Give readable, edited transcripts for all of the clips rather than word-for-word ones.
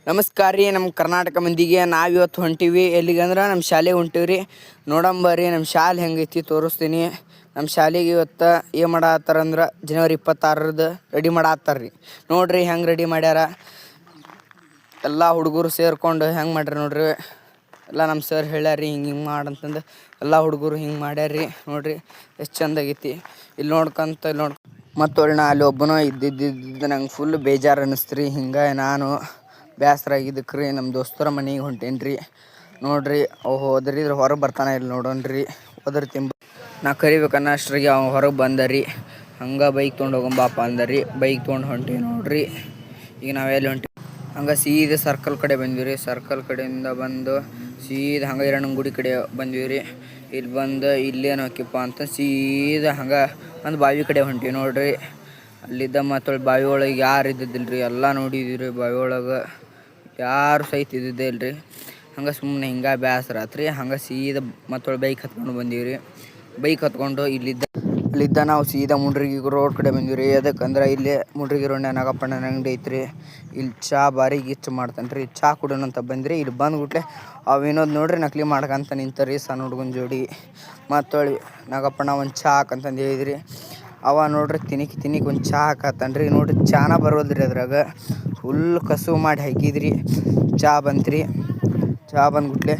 ನಮಸ್ಕಾರ ರೀ. ನಮ್ಮ ಕರ್ನಾಟಕ ಮಂದಿಗೆ ನಾವಿವತ್ತು ಹೊಂಟೀವಿ ಎಲ್ಲಿಗಂದ್ರೆ ನಮ್ಮ ಶಾಲೆಗೆ ಹೊಂಟೀವಿ ರೀ. ನೋಡಂಬರ್ರಿ ನಮ್ಮ ಶಾಲೆ ಹೆಂಗೈತಿ ತೋರಿಸ್ತೀನಿ. ನಮ್ಮ ಶಾಲೆಗೆ ಇವತ್ತು ಏನು ಮಾಡತ್ತಾರಂದ್ರೆ ಜನವರಿ 26 ರೆಡಿ ಮಾಡತ್ತಾರ ರೀ. ನೋಡಿರಿ ಹೆಂಗೆ ರೆಡಿ ಮಾಡ್ಯಾರ. ಎಲ್ಲ ಹುಡುಗರು ಸೇರ್ಕೊಂಡು ಹೆಂಗೆ ಮಾಡ್ಯಾರ ನೋಡ್ರಿ. ಎಲ್ಲ ನಮ್ಮ ಸರ್ ಹೇಳ್ಯಾರಿ ಹಿಂಗೆ ಮಾಡಂತಂದು ಎಲ್ಲ ಹುಡುಗರು ಹಿಂಗೆ ಮಾಡ್ಯಾರ್ರಿ. ನೋಡಿರಿ ಎಷ್ಟು ಚಂದಾಗೈತಿ. ಇಲ್ಲಿ ನೋಡ್ಕೊಂತ ಮತ್ತು ಅಲ್ಲಿ ಒಬ್ಬನೂ ಇದ್ದಿದ್ದು ನಂಗೆ ಫುಲ್ ಬೇಜಾರು ಅನ್ನಿಸ್ತು ರೀ. ಹಿಂಗೆ ನಾನು ಬೇಸರಾಗಿದ್ದಕ್ಕೆ ರೀ ನಮ್ಮ ದೋಸ್ತರ ಮನೆಗೆ ಹೊಂಟೇನಿ ರೀ. ನೋಡಿರಿ ಅವು ಹೋದ್ರಿದ್ರೆ ಹೊರಗೆ ಬರ್ತಾನೆ ಇಲ್ಲಿ ನೋಡೋಣ್ರಿ. ಹೋದ್ರೆ ನಾ ಕರಿಬೇಕನ್ನ ಅಷ್ಟ್ರಿಗೆ ಅವ ಹೊರಗೆ ಬಂದರಿ. ಹಂಗೆ ಬೈಕ್ ತೊಗೊಂಡು ಹೋಗಂಬಾಪ ಅಂದರಿ. ಬೈಕ್ ತೊಗೊಂಡು ಹೊಂಟೀವಿ ನೋಡ್ರಿ. ಈಗ ನಾವೆಲ್ಲಿ ಹೊಂಟೀವಿ ಹಂಗೆ ಸೀದಾ ಸರ್ಕಲ್ ಕಡೆ ಬಂದ್ವಿ ರೀ. ಸರ್ಕಲ್ ಕಡೆಯಿಂದ ಬಂದು ಸೀದಾ ಹಂಗೆ ಹಿರಣ್ಣನ ಗುಡಿ ಕಡೆ ಬಂದ್ವಿ ರೀ. ಇಲ್ಲಿ ಬಂದು ಇಲ್ಲೇನು ಹಾಕಿಪ್ಪ ಅಂತ ಸೀದಾ ಹಂಗೆ ಒಂದು ಬಾವಿ ಕಡೆ ಹೊಂಟೀವಿ ನೋಡ್ರಿ. ಅಲ್ಲಿದ್ದ ಮತ್ತು ಬಾವಿ ಒಳಗೆ ಯಾರು ಇದ್ದಿದ್ದಿಲ್ಲ ರೀ. ಎಲ್ಲ ನೋಡಿದ್ವಿ ರೀ. ಬಾವಿ ಒಳಗೆ ಯಾರು ಸಹಿತ ಇದ್ದಿದ್ದೇ ಇಲ್ಲ ರೀ. ಹಂಗೆ ಸುಮ್ಮನೆ ಹಿಂಗೆ ಬೇಸರ ಆತ್ರಿ. ಹಂಗೆ ಸೀದಾ ಮತ್ತೊಳ್ಳೆ ಬೈಕ್ ಹತ್ಕೊಂಡು ಬಂದೀವಿ ರೀ. ಬೈಕ್ ಹತ್ಕೊಂಡು ಅಲ್ಲಿದ್ದ ನಾವು ಸೀದಾ ಮುಂಡ್ರಿಗಿ ರೋಡ್ ಕಡೆ ಬಂದೀವಿ ರೀ. ಅದಕ್ಕಂದ್ರೆ ಇಲ್ಲಿ ಮುಂಡ್ರಿಗಿ ರೋಡ್ನ ನಾಗಪ್ಪಣ್ಣನ ಅಂಗಡಿ ಐತ್ರಿ. ಇಲ್ಲಿ ಚಾ ಭಾರಿ ಗಿಚ್ಚು ಮಾಡ್ತಾನೆ ರೀ. ಚಾ ಕುಡಿಯೋಣ ಅಂತ ಬಂದ್ರಿ. ಇಲ್ಲಿ ಬಂದ್ಬಿಟ್ಲೆ ವಿನೋದ್ ನೋಡ್ರಿ ನಕಲಿ ಮಾಡ್ಕಂತ ನಿಂತರಿ ಸಣ್ಣ ಹುಡ್ಗನ ಜೋಡಿ. ಮತ್ತೊಳ್ಳಿ ನಾಗಪ್ಪಣ್ಣ ಒಂದು ಚಾ ಹಾಕಂತಂದು ಹೇಳಿದ್ರಿ. ಅವ ನೋಡ್ರಿ ತಿನಿಕ್ ಒಂದು ಚಾ ಹಾಕತ್ತನ್ರಿ. ನೋಡ್ರಿ ಚಾನ ಬರೋದ್ರಿ ಅದ್ರಾಗ ಫುಲ್ ಕಸು ಮಾಡಿ ಹಾಕಿದ್ರಿ. ಚಾ ಬಂತ್ರಿ. ಚಾ ಬಂದ್ಬಿಟ್ಲೆ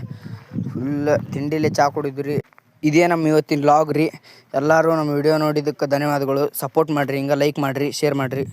ಫುಲ್ ತಿಂಡಿಲೇ ಚಾ ಕುಡಿದ್ರಿ. ಇದೇ ನಮ್ಮ ಇವತ್ತಿನ ವ್ಲಾಗ್ ರೀ. ಎಲ್ಲರೂ ನಮ್ಮ ವಿಡಿಯೋ ನೋಡಿದ್ದಕ್ಕೆ ಧನ್ಯವಾದಗಳು. ಸಪೋರ್ಟ್ ಮಾಡಿರಿ. ಹಿಂಗೆ ಲೈಕ್ ಮಾಡಿರಿ, ಶೇರ್ ಮಾಡಿರಿ.